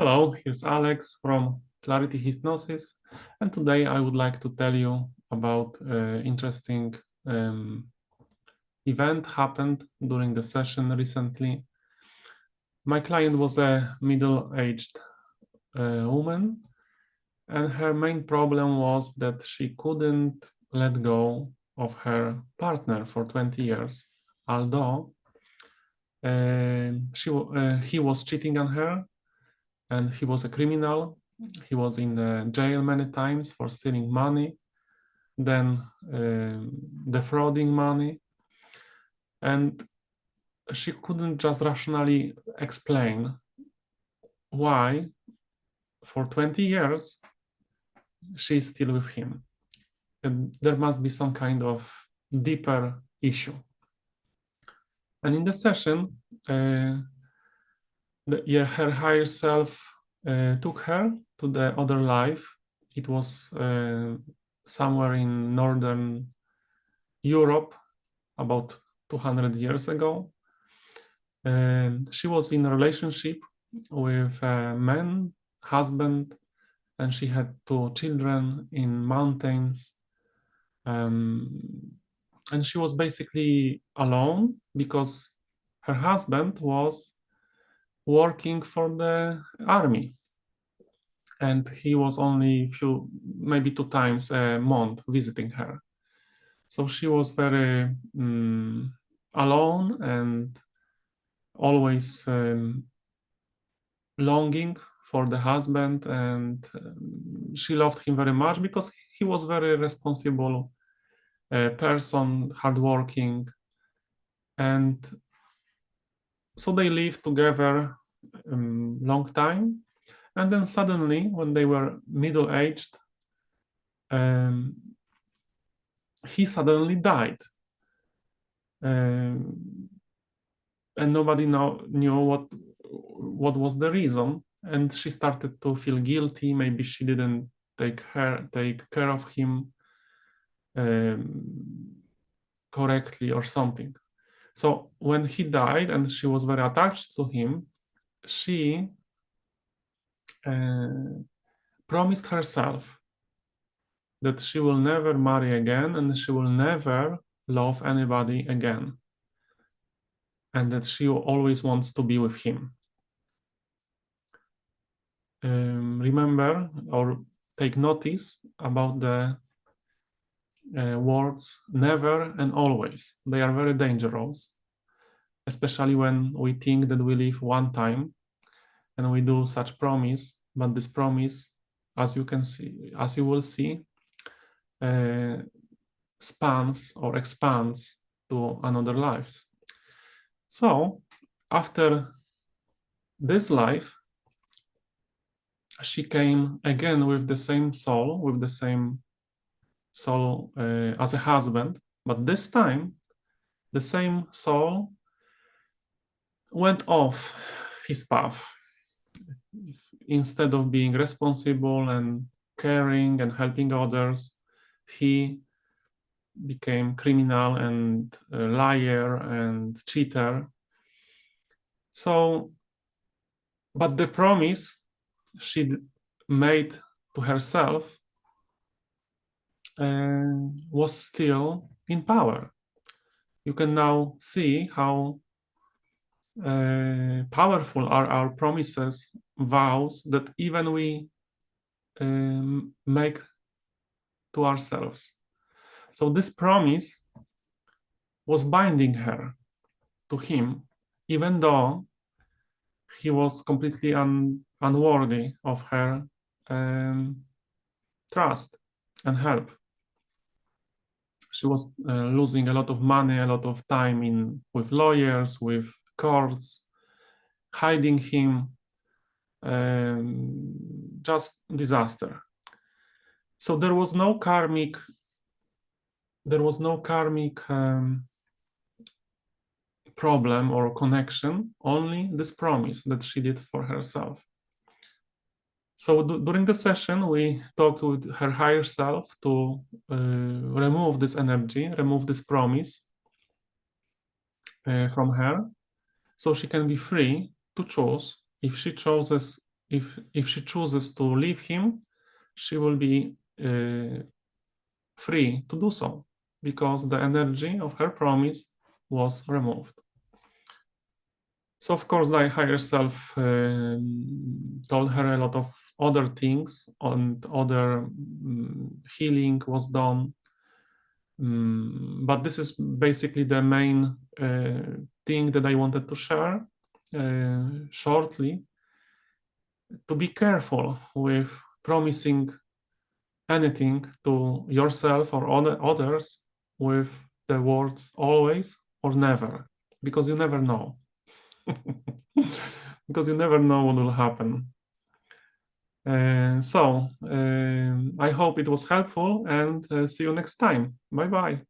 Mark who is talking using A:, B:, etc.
A: Hello, here's Alex from Clarity Hypnosis, and today I would like to tell you about interesting event happened during the session recently. My client was a middle-aged woman, and her main problem was that she couldn't let go of her partner for 20 years, although he was cheating on her and he was a criminal. He was in jail many times for stealing money, then defrauding money. And she couldn't just rationally explain why, for 20 years, she's still with him. And there must be some kind of deeper issue. And in the session, her higher self took her to the other life. It was somewhere in Northern Europe, about 200 years ago. She was in a relationship with a man, husband, and she had 2 children in mountains. And she was basically alone because her husband was working for the army. And he was only maybe 2 times a month visiting her. So she was very alone and always longing for the husband, and she loved him very much because he was very responsible person, hardworking, and so they lived together long time. And then suddenly, when they were middle-aged, he suddenly died. And nobody knew what was the reason. And she started to feel guilty. Maybe she didn't take care of him correctly or something. So when he died and she was very attached to him, she promised herself that she will never marry again and she will never love anybody again, and that she always wants to be with him. Remember or take notice about the words never and always. They are very dangerous, especially when we think that we live one time and we do such promise, but this promise, as you will see, spans or expands to another lives. So after this life, she came again with the same soul as a husband, but this time the same soul went off his path. Instead of being responsible and caring and helping others, he became criminal and liar and cheater. So, but the promise she made to herself was still in power. You can now see how powerful are our promises, vows that even we make to ourselves. So this promise was binding her to him, even though he was completely unworthy of her trust and help. She was losing a lot of money, a lot of time with lawyers, with courts, hiding him, just disaster. So there was no karmic problem or connection, only this promise that she did for herself. So during the session, we talked with her higher self to remove this energy, remove this promise from her, so she can be free to choose. If she chooses if she chooses to leave him, she will be free to do so, because the energy of her promise was removed. So of course, the higher self told her a lot of other things, and other healing was done. But this is basically the main thing that I wanted to share shortly. To be careful with promising anything to yourself or others with the words always or never, because you never know. Because you never know what will happen. So I hope it was helpful, and see you next time. Bye bye.